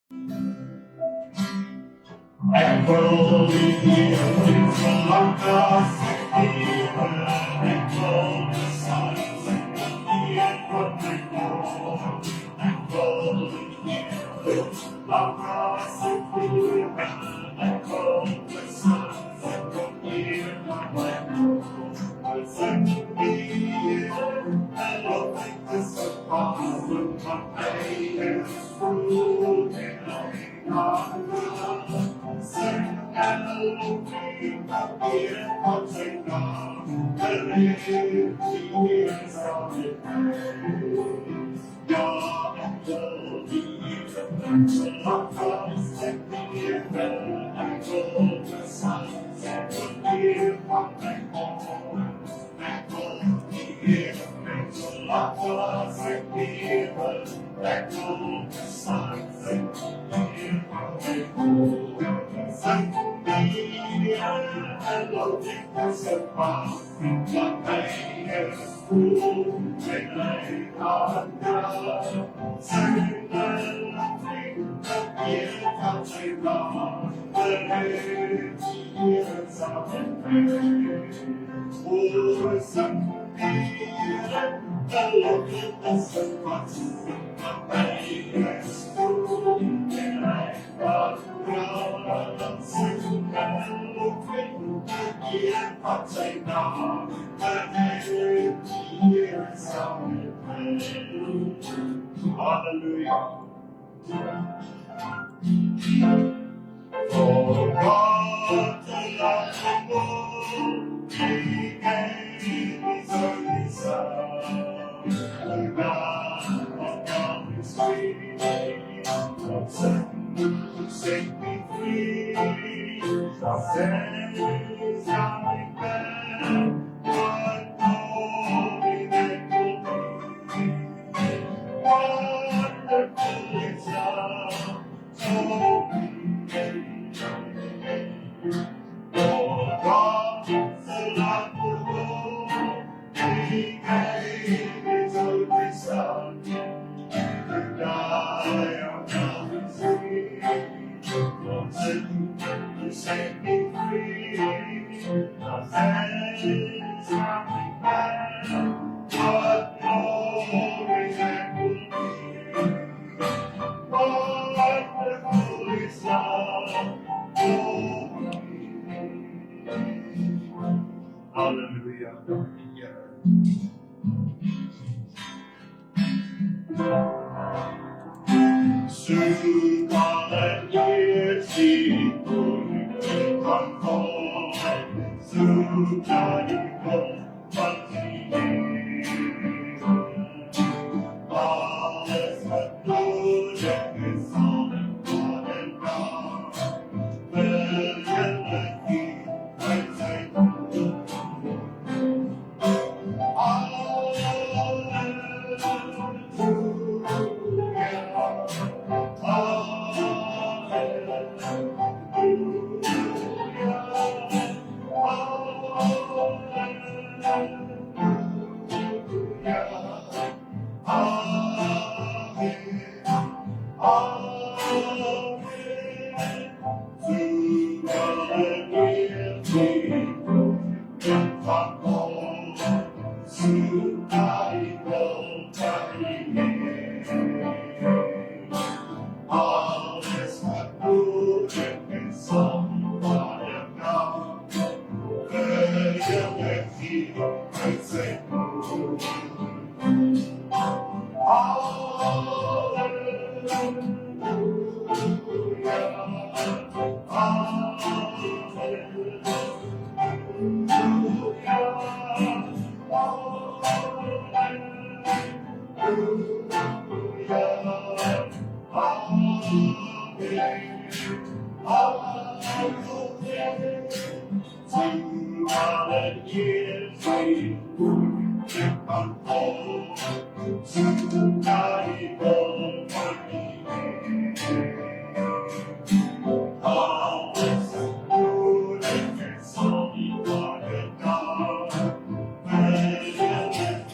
Echo the hills along the city, echo the silence, hear what they call. Echo the hills along the city, echo the silence, hear what they call. Send me hello, like this upon my face, through the night. Sing hello, King of the Epoxy God, the years of the day. Your angel be the love of the river, and go the sunset will be what they call. And go the love of the river, and go the sunset will be what they call. Hello, because of what they have proved, they lay on God. Sing nothing, the country gone, the years of the oh, something, hello, because of what they have proved, they lay on God. Sing hello, yeah, I'll take off the years of the hallelujah. For God to love the world, He gave His only Son. The God of God is free, from sin to set me free. The sin is coming back, what glory that will be. Wonderful is love, so for God so loved the world, He gave His only Son, to die on Calvary's tree, from sin to set me free. The sin is coming back, what glory that will be. Wonderful is love, oh, hallelujah. Soon the years he could come home. Soon the but all is but good and is on God and God. Will you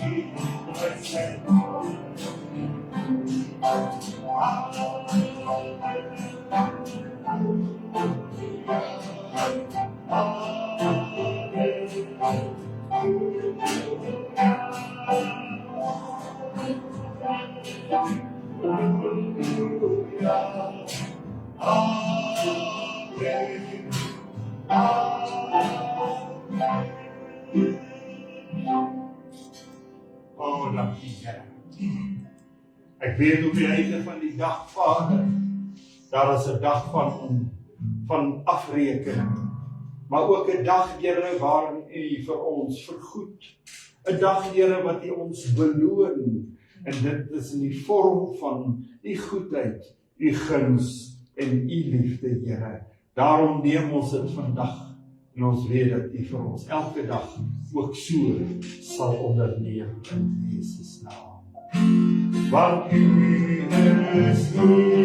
keep and take Oh, dankie Here. Ek weet op die einde van die dag, Vader, daar is 'n dag van afrekening, maar ook 'n dag, Here, waarin U vir ons vergoed. 'n Dag, Here, wat U ons beloon, en dit is in die vorm van U goedheid, U guns en U liefde, Here. Daarom neem ons dit vandag, en ons weet dat U vir ons elke dag ook so sal onderneem in Jesus naam. Want U is goed.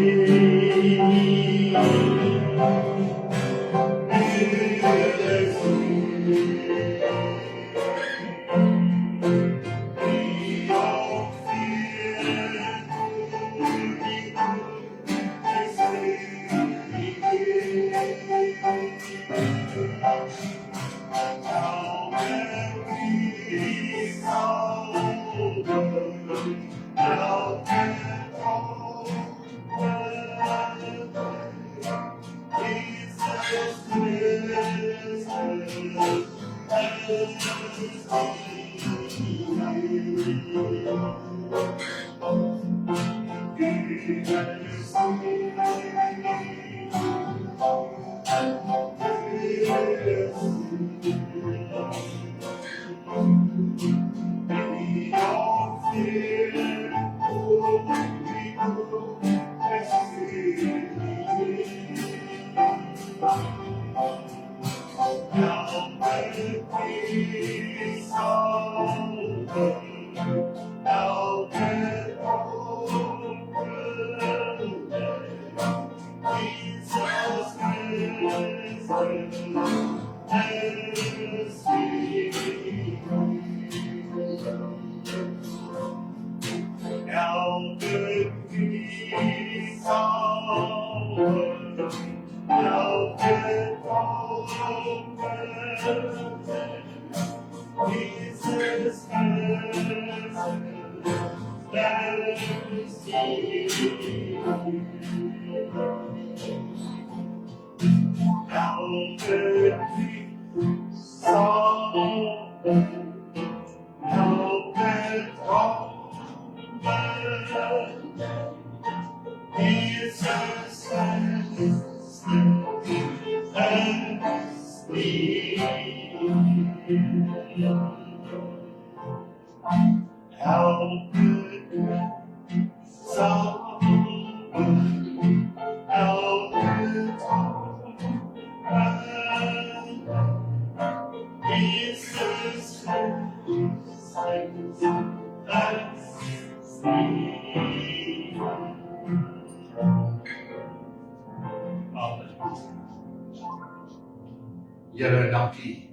Here, dankie.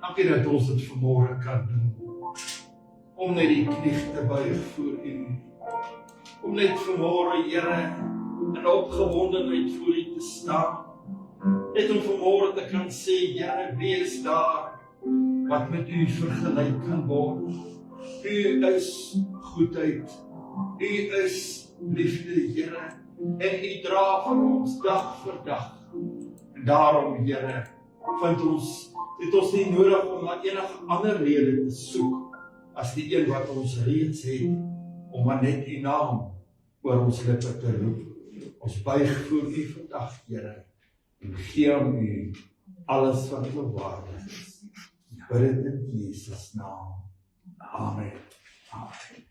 Dankie dat ons dit vanmôre kan doen. Om net die knie te buig voor U. Om net vanmôre, Here, in opgewondenheid voor U te staan. Net om vanmôre te kan sê, Here, wie is daar wat met U vergelyk kan word? U is goedheid. U is liefde, Here. En U dra vir ons dag vir dag. En daarom, Here, het ons nie nodig om na enige ander rede te soek as die een wat ons reeds het, om maar net U naam oor ons lippe te roep. Ons buig voor U vandag, Here, en gee aan U alles wat waarde is. Bid dit in Jesus naam. Amen. Amen.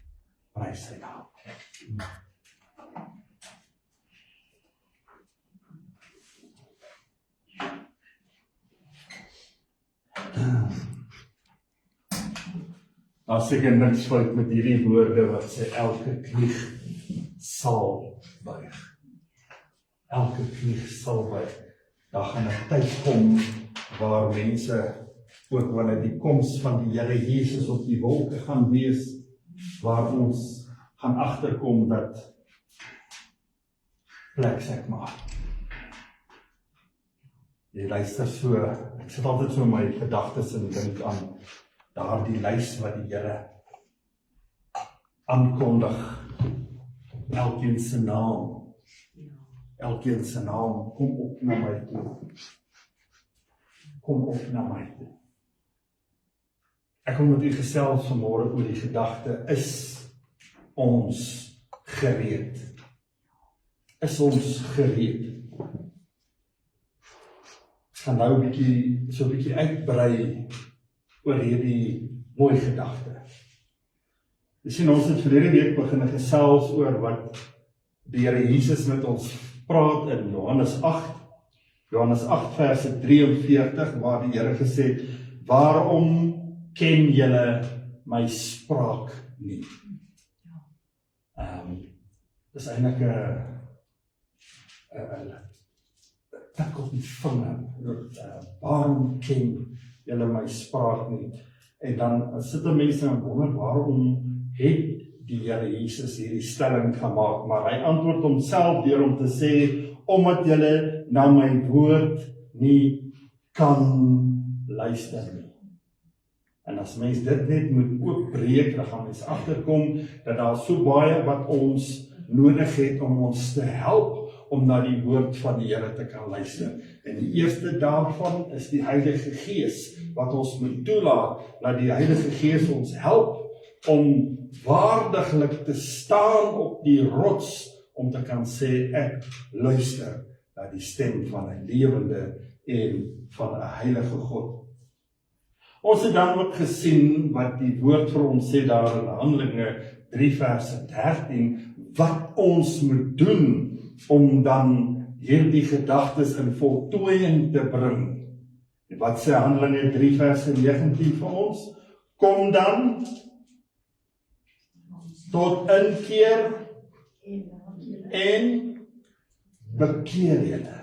Prys sy naam. Daar seker niks fout met hierdie woorde wat sê elke knie sal buig. Elke knie sal buig. Daar gaan 'n tyd kom waar mense, ook wanneer die koms van die Here Jesus op die wolke gaan wees, waar ons gaan agterkom dat plek, sê ek maar. Jy luister so, ek sit altyd so in my gedagtes en dink aan daardie lys wat die Here aankondig. Elkeen se naam. Elkeen se naam. Kom op na my toe. Kom op na my toe. Ek wil met u gesels vanmôre oor die gedagte, is ons gereed? Is ons gereed? Ek gaan nou 'n bietjie uitbrei oor hierdie mooi gedagte. Jy sien, ons het verlede week begin gesels oor wat die Here Jesus met ons praat in Johannes 8 verse 43, waar die Here gesê het, waarom ken julle my spraak nie? Dis eintlik 'n tik op die vinger. Waarom ken julle my spraak nie? En dan sit mense en wonder, waarom het die Here Jesus hierdie stelling gemaak? Maar hy antwoord homself deur om te sê, omdat julle na my woord nie kan luister nie. En as mens dit net moet oopbreek, dan gaan mens agterkom dat daar so baie wat ons nodig het om ons te help om na die woord van die Here te kan luister. En die eerste daarvan is die Heilige Gees, wat ons moet toelaat, dat die Heilige Gees ons help om waardiglik te staan op die rots, om te kan sê, ek luister na die stem van 'n lewende en van 'n heilige God. Ons het dan ook gesien wat die woord vir ons sê daar in Handelinge 3 verse 13, wat ons moet doen om dan hierdie gedagtes in voltooiing te bring. Wat sê Handelinge 3 verse 19 vir ons? Kom dan tot inkeer en bekeer julle.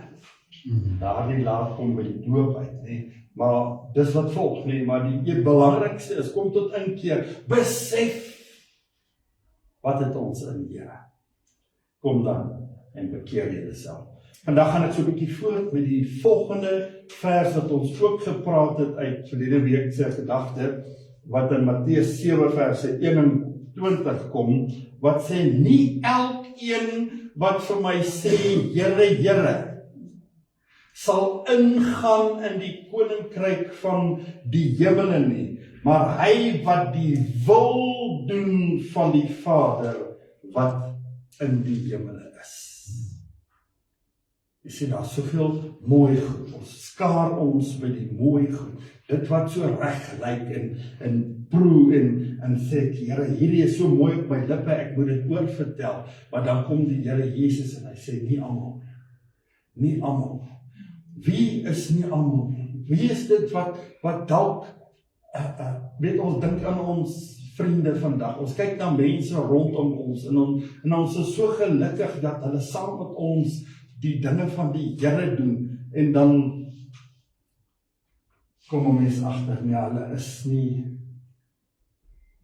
Daardie laat kom by die doop uit, nee. Maar dis wat volg, nee, maar die belangrikste is, kom tot inkeer, besef, wat het ons in Here? Kom dan en bekeer julleself. Vandag gaan ek so 'n bietjie voort met die volgende vers wat ons ook gepraat het uit verlede week se gedagte, wat in Matteus 7 verse 21 kom, wat sê, nie elkeen wat vir my sê, Here, Here, sal ingaan in die koninkryk van die hemele nie, maar hy wat die wil doen van die Vader wat in die hemele is. Jy sien, daar is soveel mooi goed, ons skaar ons by die mooi goed, dit wat so reg lyk en proe en sê, Here, hierdie is so mooi op my lippe, ek moet dit oorvertel, maar dan kom die Here Jesus en hy sê, nie almal, nie almal. Wie is nie almal? Wie is dit wat dalk, weet ons, dink aan ons vriende vandag, ons kyk na mense rondom ons, en ons is so gelukkig dat hulle saam met ons die dinge van die Here doen, en dan kom 'n mens agter, nee, hulle is nie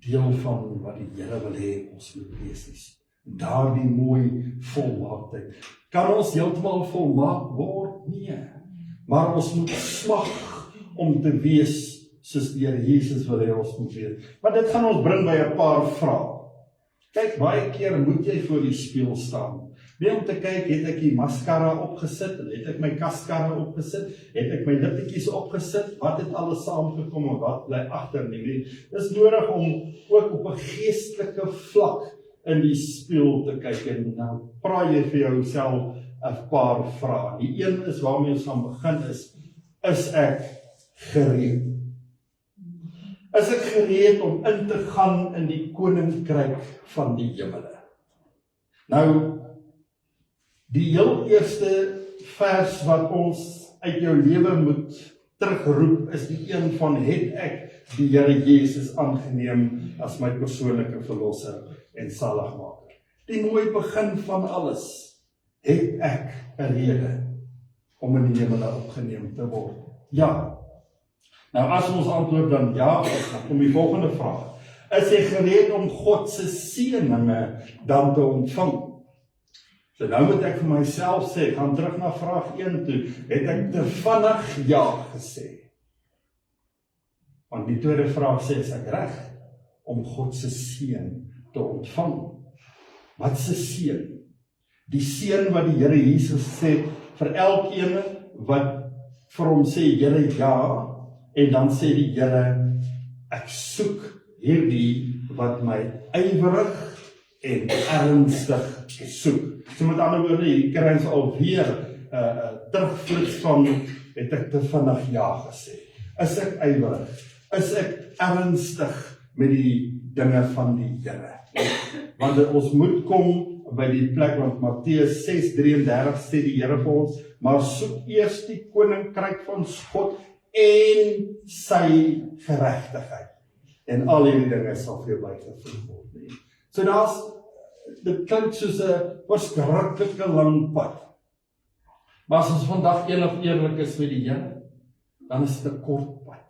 deel van wat die Here wil hê ons moet wees nie. Daardie mooi volmaaktheid. Kan ons heeltemal volmaak word? Nee. Maar ons moet smag om te wees soos die Here Jesus wil hê ons moet wees. Maar dit gaan ons bring by 'n paar vrae. Kyk, baie keer moet jy voor die spieël staan. Nie om te kyk, het ek die mascara opgesit, en het ek my kaskara opgesit, het ek my lippetjies opgesit, wat het alles saamgekom en wat bly agter nie. Dis nodig om ook op 'n geestelike vlak in die spieël te kyk, en nou praai jy vir jouself 'n paar vrae. Die een is waarmee ons gaan begin is ek gereed? Is ek gereed om in te gaan in die koninkryk van die hemele? Nou, die heel eerste vers wat ons uit jou lewe moet terugroep, is die een van, het ek die Here Jesus aangeneem as my persoonlike verlosser en saligmaker? Die mooi begin van alles. Het ek 'n rede om in die hemele opgeneem te word? Ja. Nou as ons antwoord dan ja, dan kom die volgende vraag. Is jy gereed om God se seëninge dan te ontvang? So nou moet ek vir myself sê, gaan terug na vraag 1 toe, het ek te vinnig ja gesê? Want die tweede vraag sê, is ek reg om God se seën te ontvang? Wat se seën? Die seën wat die Here Jesus sê, vir elkeen wat vir hom sê, Here ja, en dan sê die Here, ek soek hierdie wat my ywerig en ernstig soek. So met ander woorde, hier kry ons alweer terugvloed van, het ek te vinnig ja gesê. Is ek ywerig? Is ek ernstig met die dinge van die Here? Want ons moet kom by die plek, want Matteus 6:33 sê die Here vir ons, maar soek eers die koninkryk van God en sy geregtigheid. En al hierdie dinge sal vir jou bygevoeg word. Nie? So dit klink soos 'n verskriklike lang pad. Maar as ons vandag eerlik is met die Here, dan is dit 'n kort pad.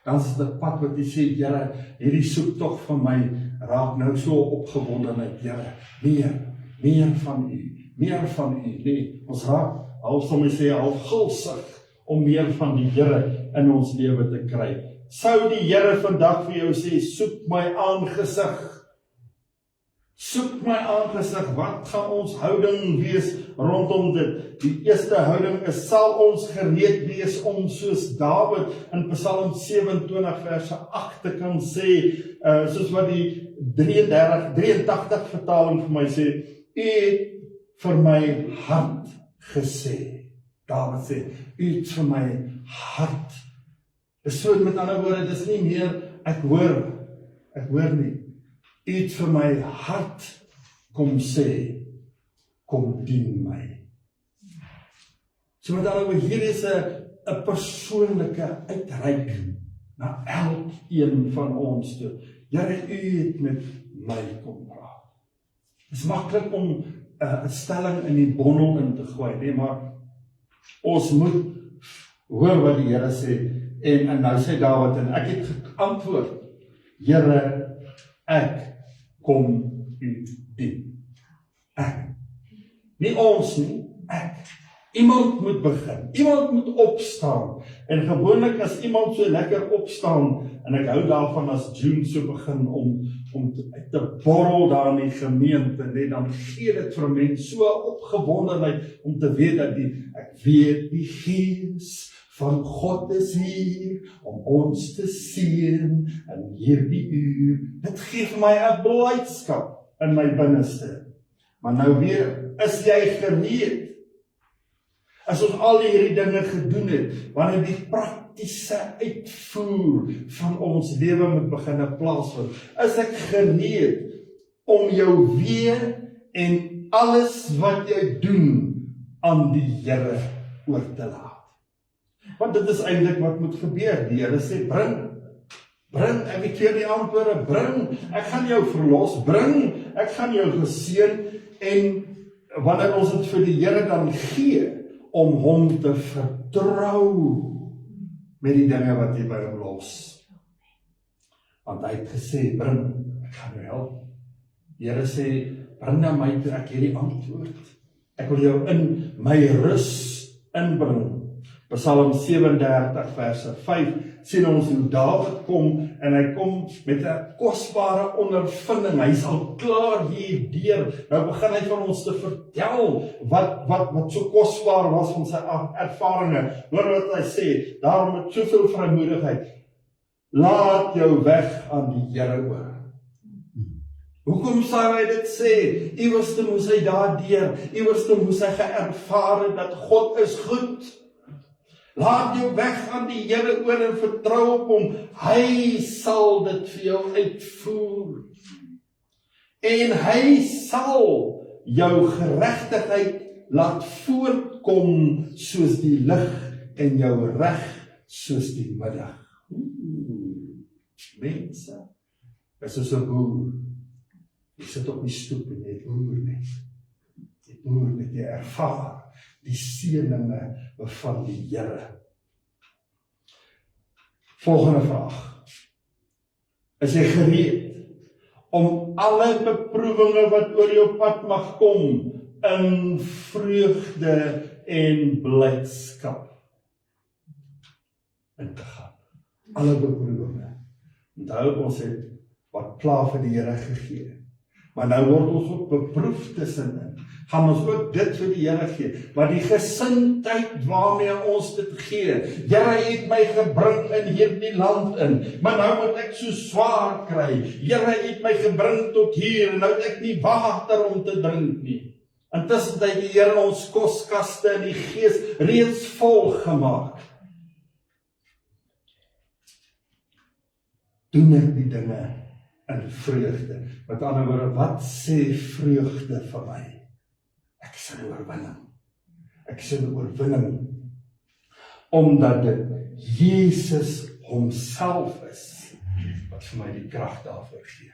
Dan is dit 'n pad wat jy sê, Here, hierdie soektog van my raak nou so opgewondenheid, Here, meer van U, nee, ons raak, half sal my sê, half gulsig, om meer van die Here in ons lewe te kry. Sou die Here vandag vir jou sê, soek my aangesig, wat gaan ons houding wees rondom dit? Die eerste houding is, sal ons gereed wees om soos Dawid in Psalm 27 verse 8 te kan sê, soos wat die 83 vertaling vir my sê, U het vir my hart gesê. Dawid sê, U het vir my hart. Dis so, met ander woorde, dis nie meer, ek hoor nie. U het vir my hart kom sê, kom dien my. So met ander woorde, hier is 'n persoonlike uitreiking na elkeen van ons toe. Here, U het met my kom praat. Het is maklik om 'n stelling in die bondel in te gooi, nee, maar ons moet hoor wat die Here sê, en nou sê Dawid, en ek het geantwoord, Here, ek kom U dien. Ek. Nie ons nie, ek. Iemand moet begin, iemand moet opstaan, en gewoonlik as iemand so lekker opstaan, en ek hou daarvan as June so begin om te borrel daar in die gemeente, nee, dan gee dit vir mense so opgewondenheid om te weet dat ek weet die Gees van God is hier om ons te seën in hierdie uur. Dit gee vir my 'n blydskap in my binneste. Maar nou weer, is jy gereed? As ons al hierdie dinge gedoen het, wanneer die praktiese uitvoer van ons lewe moet begin plaasvind, is ek gereed om jou weer en alles wat jy doen aan die Here oor te laat. Want dit is eintlik wat moet gebeur. Die Here sê, bring, ek het hier die antwoorde, bring, ek gaan jou verlos, bring, ek gaan jou geseën, en wanneer ons dit vir die Here dan gee, om hom te vertrou met die dinge wat jy by hom los. Want hy het gesê, bring, ek gaan jou help. Die Here sê, bring na my toe, ek hierdie antwoord. Ek wil jou in my rus inbring. Psalm 37 verse 5 sien ons hoe Dawid kom, en hy kom met 'n kosbare ondervinding. Hy is al klaar hierdeur. Nou begin hy van ons te vertel wat so kosbaar was van sy ervarings. Hoor wat hy sê, daarom met soveel vrymoedigheid, laat jou weg aan die Here oor. Hoekom sou hy dit sê? Iewers moes hy daardeur, iewers moes hy geervaar het dat God is goed. Laat jou weg aan die Here oor en vertrou op hom. Hy sal dit vir jou uitvoer. En hy sal jou geregtigheid laat voortkom soos die lig en jou reg soos die middag. Mense, is soos 'n boer. Jy sit op die stoep en jy boer net. Jy boer net, jy ervaar die seëninge van die Here. Volgende vraag. Is jy gereed om alle beproewinge wat oor jou pad mag kom, in vreugde en blydskap in te gaan. Alle beproewinge. Onthou, ons het wat pla vir die Here gegee. Maar nou word ons ook beproef tussenin. Gaan ons ook dit vir die Here gee. Maar die gesindheid waarmee ons dit gee. Here het my gebring in hierdie land in. Maar nou moet ek so swaar kry. Here het my gebring tot hier. En nou het ek nie water om te drink nie. Intussen het die Here ons koskaste in die gees reeds vol gemaak. Doen ek die dinge in vreugde. Met ander woorde, wat sê vreugde vir my? Ek is 'n oorwinning. Ek is 'n oorwinning. Omdat dit Jesus homself is, wat vir my die krag daarvoor gee.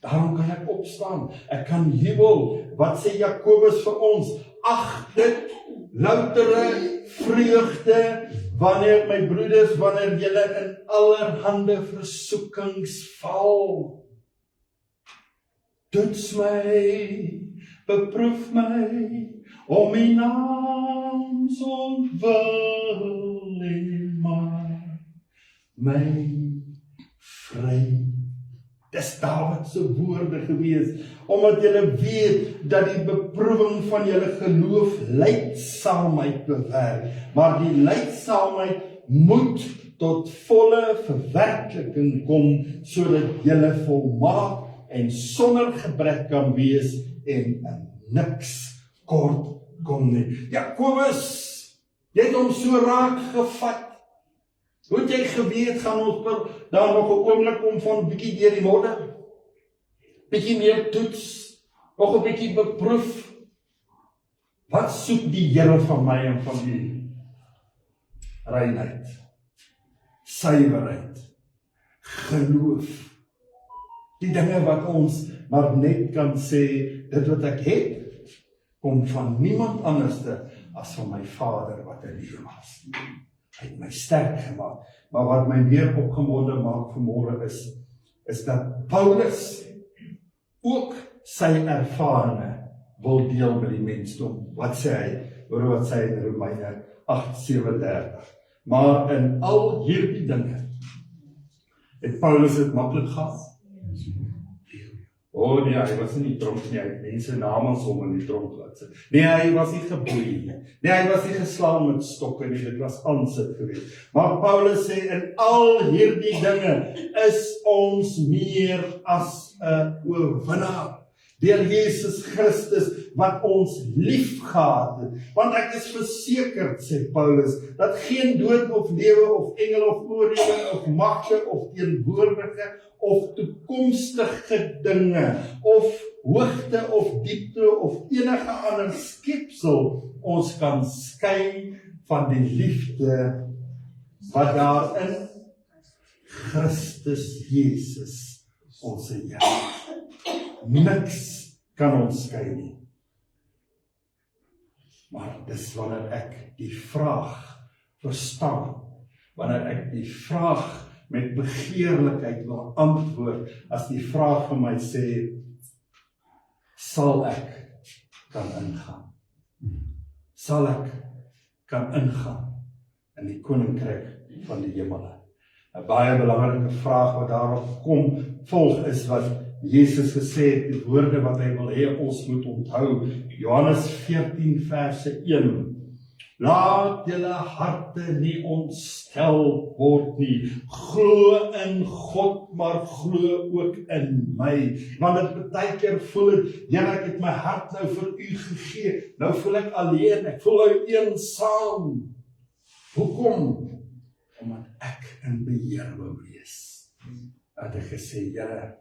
Daarom kan ek opstaan. Ek kan jubel. Wat sê Jakobus vir ons? Ag dit loutere vreugde, wanneer my broeders, wanneer julle in allerhande versoekings val. Toets my, beproef my, om my naam ontwil en maak my vry. Dis Dawid se woorde gewees, omdat julle weet dat die beproewing van julle geloof lydsaamheid bewerk, maar die lydsaamheid moet tot volle verwerkliking kom, sodat julle volmaak en sonder gebrek kan wees en in niks kort kom nie. Jakobus, jy het hom so raak gevat. Hoe het jy geweet, gaan ons daar nog 'n oomblik om van bietjie deur die modder, bietjie meer toets, nog 'n bietjie beproef. Wat soek die Here van my en van u? Reinheid, suiwerheid, geloof. Die dinge wat ons maar net kan sê, dit wat ek het, kom van niemand anderste as van my Vader wat in die hemel is. Hy het my sterk gemaak. Maar wat my meer opgewonde maak vanmôre is dat Paulus ook sy ervarings wil deel met die mensdom. Wat sê hy? Hoor wat sê hy in Romeine 8:37. Maar in al hierdie dinge het Paulus dit maklik gehad. Nee, hy was nie tronk nie, hy het mense namens hom in die tronk laat sit. Nee, hy was nie geboei nie. Nee, hy was nie geslaan met stokke nie, dit was aansit geweest. Maar Paulus sê, in al hierdie dinge is ons meer as 'n oorwinnaar. Deur Jesus Christus wat ons liefgehad het. Want ek is versekerd, sê Paulus, dat geen dood of lewe of engele of oorlewing of magte of teenwoordige of toekomstige dinge of hoogte of diepte of enige ander skepsel ons kan skei van die liefde wat daar in Christus Jesus ons Here. Niks kan ons skei nie. Maar dis wanneer ek die vraag verstaan, wanneer ek die vraag met begeerlikheid wil antwoord, as die vraag vir my sê, sal ek kan ingaan? Sal ek kan ingaan in die koninkryk van die hemele? 'n baie belangrike vraag wat daarop volg is wat Jesus gesê het, die woorde wat hy wil hê ons moet onthou. Johannes 14 verse 1. Laat julle harte nie ontstel word nie. Glo in God, maar glo ook in my. Want dit baie keer voel dit, Here, ek het my hart nou vir u gegee. Nou voel ek alleen, ek voel nou eensaam. Hoekom? Omdat ek in beheer wou wees. Het ek gesê, Here,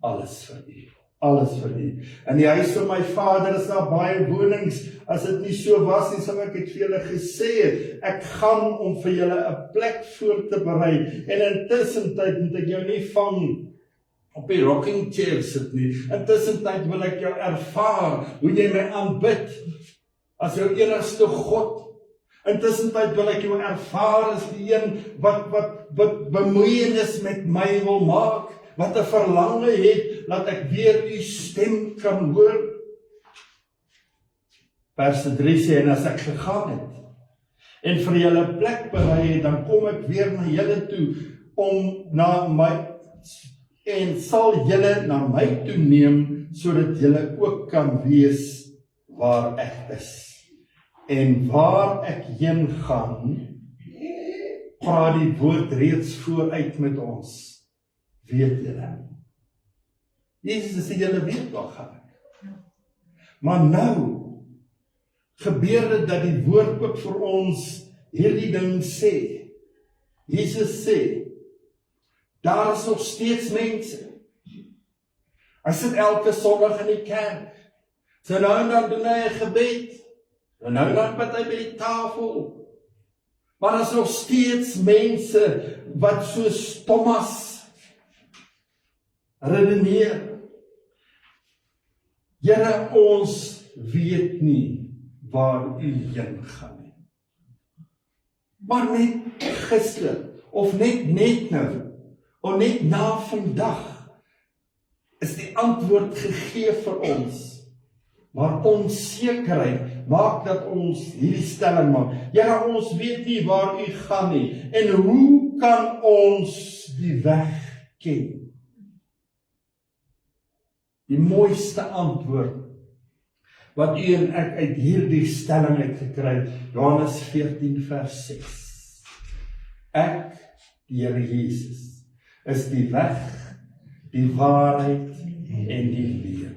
alles vir u. Alles vir u. In die huis van my Vader is daar baie wonings. As dit nie so was nie, sal ek het vir julle gesê het. Ek gaan om vir julle 'n plek voor te berei. En intussen tyd moet ek jou nie vang op die rocking chair sit nie. Intussen tyd wil ek jou ervaar hoe jy my aanbid as jou enigste God. Intussen tyd wil ek jou ervaar as die een wat bemoeienis met my wil maak. Wat 'n verlange het, dat ek weer u stem kan hoor. Vers 3 sê, en as ek gegaan het, en vir julle plek berei het, dan kom ek weer na julle toe, om na my, en sal julle na my toe neem, sodat julle ook kan wees waar ek is. En waar ek heen gaan, praat die woord reeds vooruit met ons. Weet julle? Jesus sê, julle weet waar gaan ek. Maar nou, gebeur dit dat die woord ook vir ons hierdie ding sê. Jesus sê, daar is nog steeds mense. Hy sit elke Sondag in die kerk. So nou en dan doen hy 'n gebed. En nou en dan bid hy by die tafel. Maar daar is nog steeds mense wat soos Thomas redeneer. Here, ons weet nie waar u heen gaan nie. Maar net gister, of net nou, of net na vandag, is die antwoord gegee vir ons. Maar onsekerheid maak dat ons hierdie stelling maak. Here, ons weet nie waar u gaan nie. En hoe kan ons die weg ken? Die mooiste antwoord wat u en ek uit hierdie stelling uitgekry het, Johannes 14 vers 6. Ek, die Here Jesus, is die weg, die waarheid en die lewe.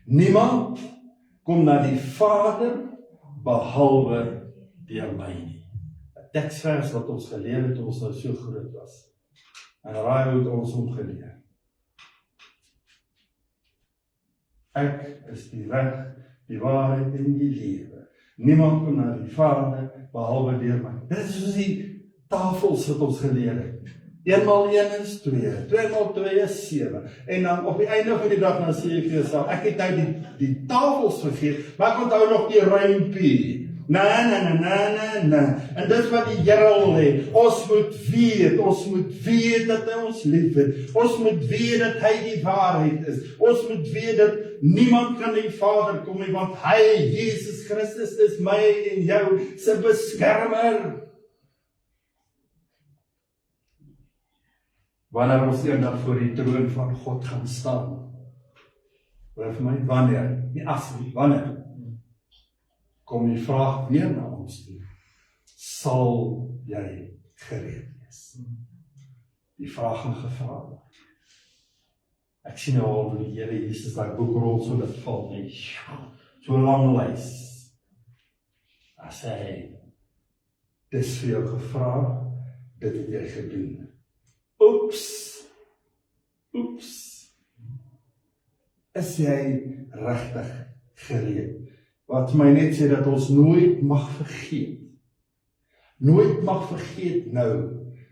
Niemand kom na die Vader behalwe deur my nie. 'n Teksvers wat ons geleer het toe ons nou so groot was. En raai hoe het ons hom geleer. Ek is die weg, die waarheid en die lewe. Niemand kom na die Vader behalwe deur my. Dit is soos die tafels wat ons geleer het. 1 maal 1 is 2, 2 maal 2 is 7. En dan op die einde van die dag dan sê jy vir jouself, ek het nou die tafels vergeet, maar ek onthou nog die rympie. En dis wat die Here wil hê. Ons moet weet dat hy ons lief het. Ons moet weet dat hy die waarheid is. Ons moet weet dat niemand kan die Vader kom nie, want hy, Jesus Christus, is my en jou se beskermer. Wanneer ons eendag voor die troon van God gaan staan. Hoor vir my, wanneer? Nie as nie, wanneer? Kom die vraag weer na ons toe. Sal jy gereed wees? Die vraag gaan gevra word. Ek sien nou al die Here Jesus daai boekrol so dat val nie. So 'n lang lys. As hy dis vir jou gevra, dit het jy gedoen. Oeps. Is jy regtig gereed? Wat my net sê dat ons nooit mag vergeet. Nooit mag vergeet nou,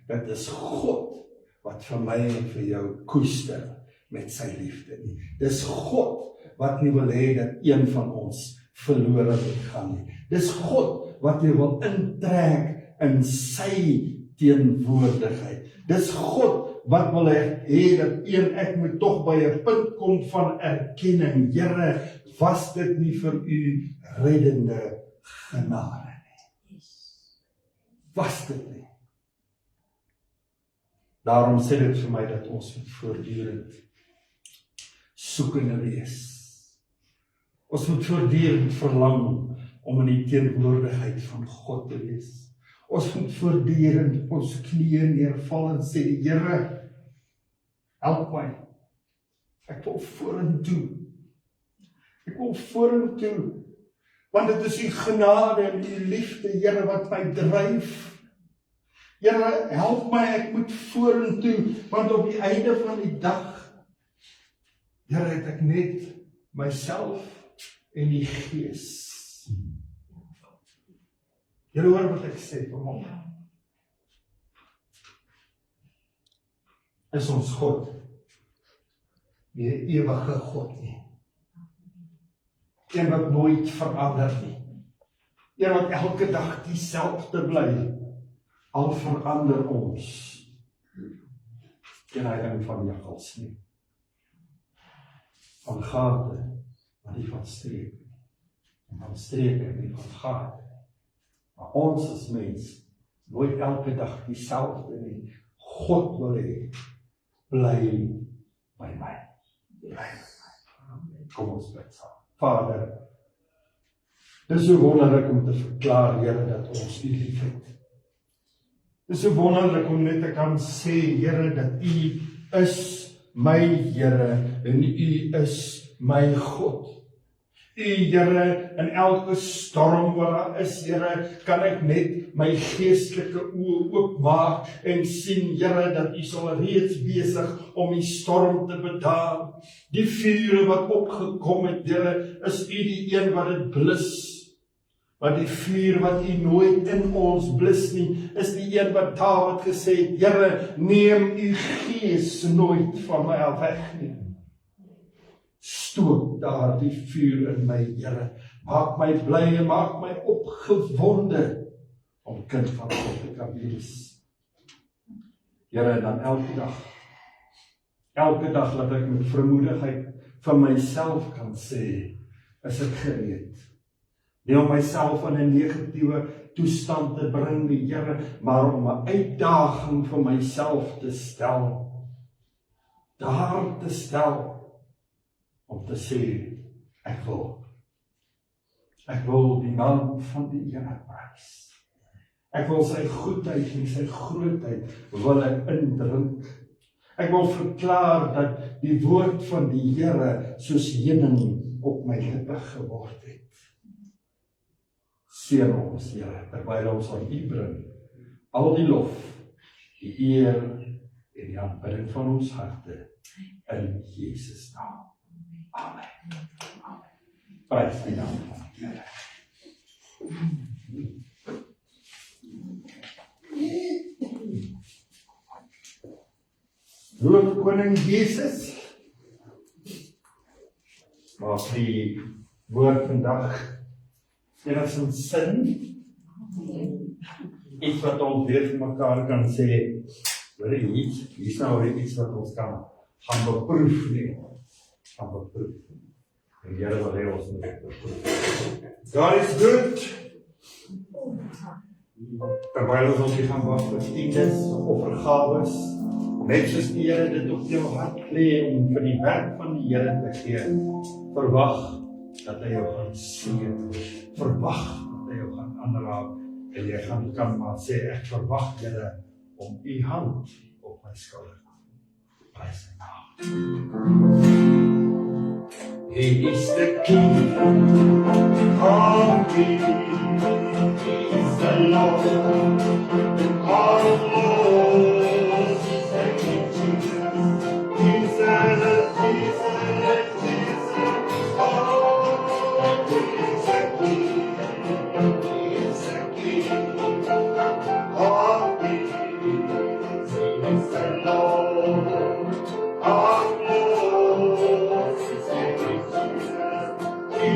dat is God wat vir my en vir jou koester met sy liefde nie. Dis God wat nie wil hê dat een van ons verlore moet gaan nie. Dis God wat jy wil intrek in sy teenwoordigheid. Dis God wat wil hê dat ek moet tog by 'n punt kom van erkenning. Here, was dit nie vir u reddende genade nie? Was dit nie? Daarom sê dit vir my dat ons moet voortdurend soekende wees. Ons moet voortdurend verlang om in die teenwoordigheid van God te wees. Ons moet voortdurend ons knieë neerval en sê, Here, help my. Ek wil vorentoe. Ek wil vorentoe. Want dit is u genade en u liefde, Here, wat my dryf. Here, help my, ek moet vorentoe, want op die einde van die dag, Here, het ek net myself en die Gees. Julle hoor wat ek sê vanmôre. Is ons God nie 'n ewige God nie. Een wat nooit verander nie. Een wat elke dag dieselfde bly. Al verander ons. Ken hy ding van jakkals nie. Van gate, maar nie van streek. Dan streek ek nie van gaan. Maar ons as mens, nooit elke dag dieselfde nie. God wil hê, bly by my. Bly by my. Kom ons bid saam. Vader, dis so wonderlik om te verklaar, Here, dat ons U liefhet. Dis so wonderlik om net te kan sê, Here, dat U is my Here en U is my God. U, Here, in elke storm wat daar is, Here, kan ek net my geestelike oë oopmaak en sien, Here, dat U is al reeds besig om die storm te bedaar. Die vure wat opgekom het, Here, is U die een wat dit blus. Maar die vuur wat U nooit in ons blus nie, is die een wat Dawid gesê het, Here, neem U gees nooit van my af weg nie. Stook daar die vuur in my, Here. Maak my bly en maak my opgewonde om kind van God te kan wees. Here, en dan elke dag dat ek met vermoedigheid van myself kan sê, is ek gereed. Nie om myself in 'n negatiewe toestand te bring nie, Here, maar om 'n uitdaging vir myself te stel. Daar te stel, om te sê, ek wil die naam van die Here prys. Ek wil sy goedheid en sy grootheid wil ek indrink. Ek wil verklaar dat die woord van die Here soos heuning op my lippe geword het. Seën ons, Here, terwyl ons aan U bring, al die lof, die eer en die aanbidding van ons harte, in Jesus naam. Amen. Prys die naam van die Here. Loof koning Jesus. Maak die woord vandag enigstens sin. Iets wat ons weer vir mekaar kan sê, hoor iets, hier is nou iets wat ons kan gaan beproef nie. Gaan beproef. En die Here wil hê ons moet dit beproef. God is good. Terwyl ons nie gaan wag vir dienes of vergawes, net soos die Here dit op jou hart lê om vir die werk van die Here te gee, verwag dat hy jou gaan seën, verwag dat hy jou gaan aanraak, en jy kan maar sê, ek verwag, Here, om U hand op my skouder. Prys sy naam. He is the King of kings, He is the Lord of lords, He's the King Jesus, Jesus, Jesus, Jesus, oh, He is the King, He is the King of kings, He is the Lord of lords, He's the King Jesus, Jesus, Jesus,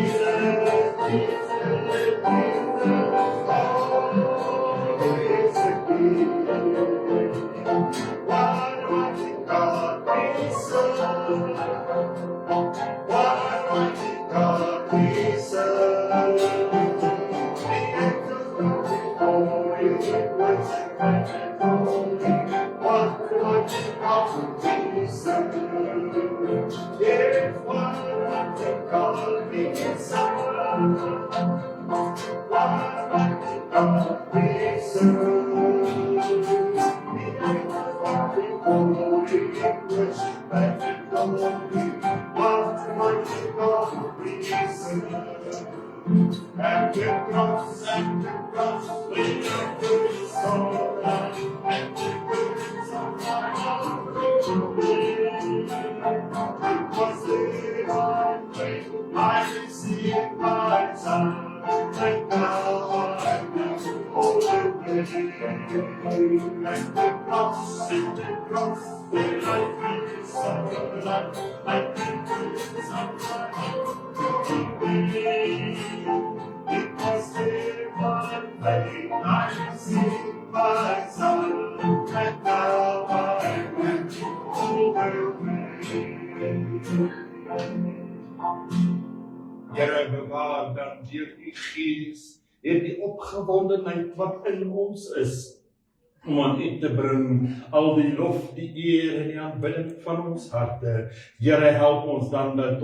Here bewaar dan deur die opgewondenheid wat in ons is, om aan U te bring al die lof, die eer en die aanbidding van ons harte. Here, help ons dan dat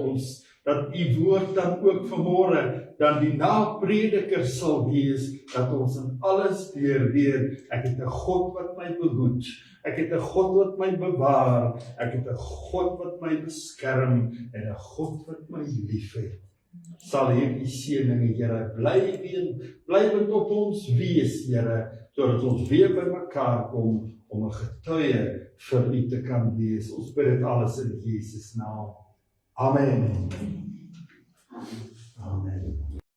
U woord dan ook vanmôre dan die naprediker sal wees, dat ons in alles deur weet, ek het 'n God wat my behoed, ek het 'n God wat my bewaar, ek het 'n God wat my beskerm en 'n God wat my liefhet. Sal hierdie seëninge, Here, blywend op ons wees, Here, sodat ons weer by mekaar kom om 'n getuie vir U te kan wees. Ons bid dit alles in Jesus naam. Amen. Amen.